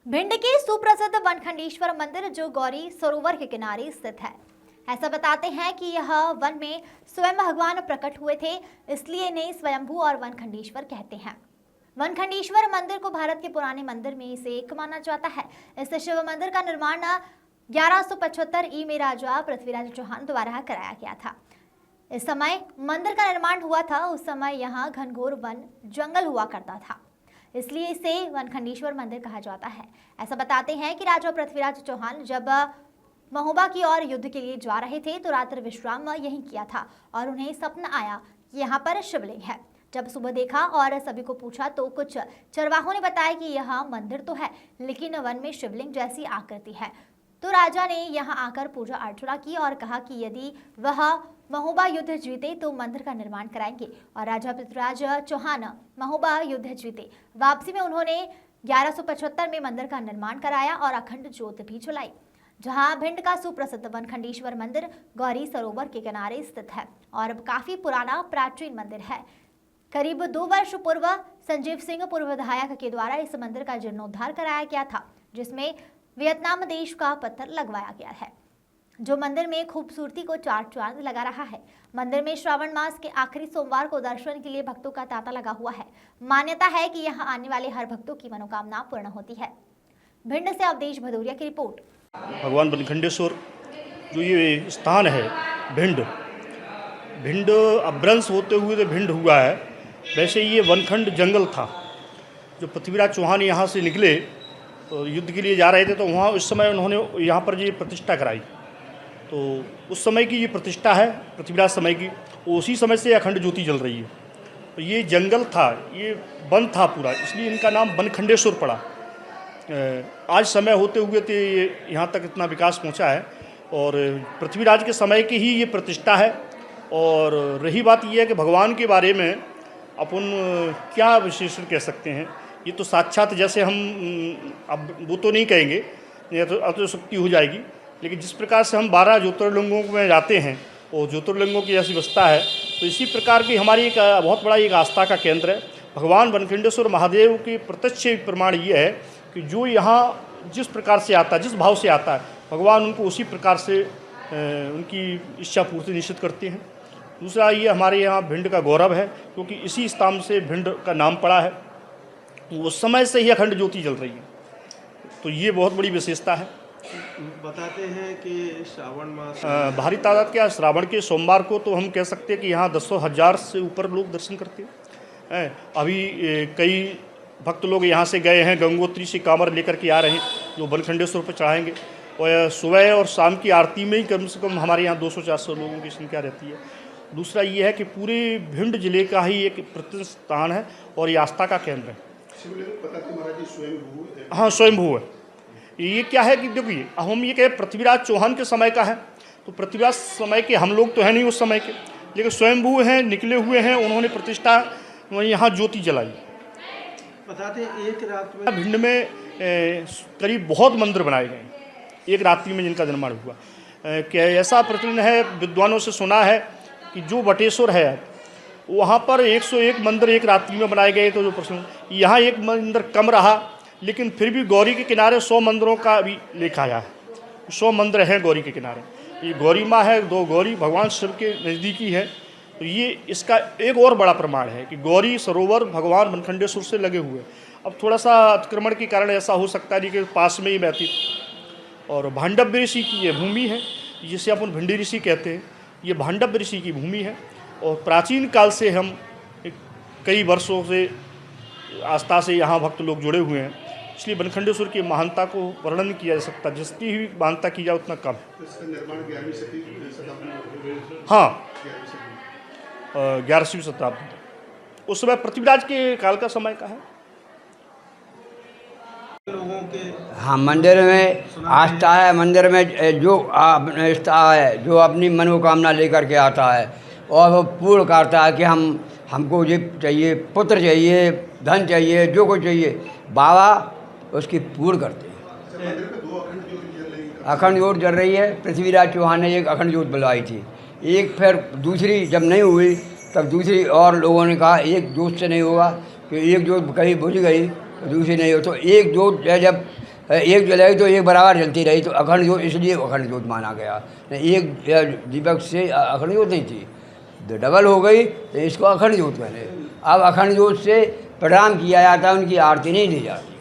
भिंड के सुप्रसिद्ध वनखंडेश्वर मंदिर जो गौरी सरोवर के किनारे स्थित है। ऐसा बताते हैं कि यह वन में स्वयं भगवान प्रकट हुए थे, इसलिए इन्हें स्वयंभू और वनखंडेश्वर कहते हैं। वनखंडेश्वर मंदिर को भारत के पुराने मंदिर में से एक माना जाता है। इस शिव मंदिर का निर्माण 1175 ई में राजा पृथ्वीराज चौहान द्वारा कराया गया था। इस समय मंदिर का निर्माण हुआ था, उस समय यहाँ घनघोर वन जंगल हुआ करता था, इसलिए इसे वनखंडेश्वर मंदिर कहा जाता है। ऐसा बताते हैं कि राजा पृथ्वीराज चौहान जब महोबा की ओर युद्ध के लिए जा रहे थे तो रात्रि विश्राम यहीं किया था और उन्हें सपना आया कि यहाँ पर शिवलिंग है। जब सुबह देखा और सभी को पूछा तो कुछ चरवाहों ने बताया कि यह मंदिर तो है, लेकिन वन में शिवलिंग जैसी आकृति है। तो राजा ने यहाँ आकर पूजा अर्चना की और कहा कि यदि वह महोबा युद्ध जीते तो मंदिर का निर्माण कराएंगे। और राजा पृथ्वीराज चौहान महोबा युद्ध जीते। वापसी में उन्होंने 1175 में मंदिर का निर्माण कराया और अखंड ज्योत भी जलाई। जहां भिंड का सुप्रसिद्ध वनखंडेश्वर मंदिर गौरी सरोवर के किनारे स्थित है और काफी पुराना प्राचीन मंदिर है। करीब 2 वर्ष पूर्व संजीव सिंह पूर्व विधायक के द्वारा इस मंदिर का जीर्णोद्धार कराया गया था, जिसमें वियतनाम देश का पत्थर लगवाया गया है, जो मंदिर में खूबसूरती को चार चांद लगा रहा है। मंदिर में श्रावण मास के आखिरी सोमवार को दर्शन के लिए भक्तों का तांता लगा हुआ है। मान्यता है कि यहाँ आने वाले हर भक्तों की मनोकामना पूर्ण होती है। भिंड से अवधेश भदौरिया की रिपोर्ट। भगवान वनखंडेश्वर जो ये स्थान है भिंड अपभ्रंश होते हुए तो भिंड हुआ है। वैसे ये वनखंड जंगल था। जो पृथ्वीराज चौहान यहाँ से निकले तो युद्ध के लिए जा रहे थे, तो वहाँ उस समय उन्होंने यहाँ पर ये प्रतिष्ठा कराई। तो उस समय की ये प्रतिष्ठा है पृथ्वीराज समय की, उसी समय से अखंड ज्योति जल रही है। तो ये जंगल था, ये वन था पूरा, इसलिए इनका नाम वनखंडेश्वर पड़ा। आज समय होते हुए तो ये यहाँ तक इतना विकास पहुँचा है और पृथ्वीराज के समय की ही ये प्रतिष्ठा है। और रही बात ये है कि भगवान के बारे में अपन क्या विशेषण कह सकते हैं, ये तो साक्षात जैसे हम अब वो तो नहीं कहेंगे, ये तो अतिशक्ति हो जाएगी, लेकिन जिस प्रकार से हम 12 ज्योतिर्लिंगों में जाते हैं और ज्योतिर्लिंगों की जैसी व्यवस्था है, तो इसी प्रकार की हमारी एक बहुत बड़ा एक आस्था का केंद्र है। भगवान वनखंडेश्वर महादेव के प्रत्यक्ष प्रमाण ये है कि जो यहाँ जिस प्रकार से आता है, जिस भाव से आता है, भगवान उनको उसी प्रकार से उनकी इच्छा पूर्ति निश्चित करते हैं। दूसरा ये हमारे यहाँ भिंड का गौरव है, क्योंकि इसी स्थान से भिंड का नाम पड़ा है। उस समय से ही अखंड ज्योति जल रही है, तो ये बहुत बड़ी विशेषता है। बताते हैं कि श्रावण मास भारी तादाद के श्रावण के सोमवार को तो हम कह सकते हैं कि यहाँ दसों हजार से ऊपर लोग दर्शन करते हैं। अभी कई भक्त लोग यहाँ से गए हैं, गंगोत्री से कांवर लेकर के आ रहे हैं, जो वनखंडेश्वर पर चढ़ाएंगे। और सुबह और शाम की आरती में ही कम से कम हमारे यहाँ 200-400 लोगों की संख्या रहती है। दूसरा ये है कि पूरे भिंड जिले का ही एक प्रतिष्ठित स्थान है और ये आस्था का केंद्र है। हाँ, स्वयंभू है। ये क्या है कि देखिए, हम ये कहें पृथ्वीराज चौहान के समय का है, तो पृथ्वीराज समय के हम लोग तो हैं नहीं उस समय के, लेकिन स्वयंभू हैं, निकले हुए हैं, उन्होंने प्रतिष्ठा यहाँ ज्योति जलाई। बताते एक रात में भिंड में करीब बहुत मंदिर बनाए गए एक रात्रि में, जिनका निर्माण हुआ। क्या ऐसा प्रचलन है, विद्वानों से सुना है कि जो बटेश्वर है वहाँ पर 101 मंदिर एक रात्रि में बनाए गए। तो जो प्रश्न यहाँ एक मंदिर कम रहा, लेकिन फिर भी गौरी के किनारे 100 मंदिरों का भी लेखा आया है। 100 मंदिर हैं गौरी के किनारे। ये गौरी माँ है, 2 गौरी भगवान शिव के नज़दीकी है। तो ये इसका एक और बड़ा प्रमाण है कि गौरी सरोवर भगवान वनखंडेश्वर से लगे हुए। अब थोड़ा सा अतिक्रमण के कारण ऐसा हो सकता है कि पास में ही बहती। और भांडव्य ऋषि की ये भूमि है, जिसे अपन भिंडी ऋषि कहते हैं। ये भांडव्य ऋषि की भूमि है और प्राचीन काल से हम कई वर्षों से आस्था से यहाँ भक्त लोग जुड़े हुए हैं, इसलिए वनखंडेश्वर की महानता को वर्णन किया जा सकता, जितनी ही महानता की जाए उतना कम। हाँ, 11वीं शताब्दी, उस समय पृथ्वीराज के काल का समय का है। लोगों के हाँ, मंदिर में आस्था है। मंदिर में जो आस्था है, जो अपनी मनोकामना लेकर के आता है और वो पूर्ण करता है कि हमको ये चाहिए, पुत्र चाहिए, धन चाहिए, जो कुछ चाहिए, बाबा उसकी पूर्ण करते हैं। अखंड ज्योत जल रही है। पृथ्वीराज चौहान ने एक अखंड ज्योत बुलवाई थी, एक फिर दूसरी जब नहीं हुई तब दूसरी और लोगों ने कहा एक ज्योत से नहीं होगा, कि एक ज्योत कहीं बुझ गई तो दूसरी नहीं हो। तो एक ज्योत जब एक जलाई तो एक बराबर जलती रही, तो अखंड ज्योत इसलिए अखंड ज्योत माना गया। एक दीपक से अखंड ज्योत नहीं थी, डबल हो गई तो इसको अखंड ज्योत कहते। अब अखंड ज्योत से प्रणाम किया जाता है, उनकी आरती नहीं ली जाती।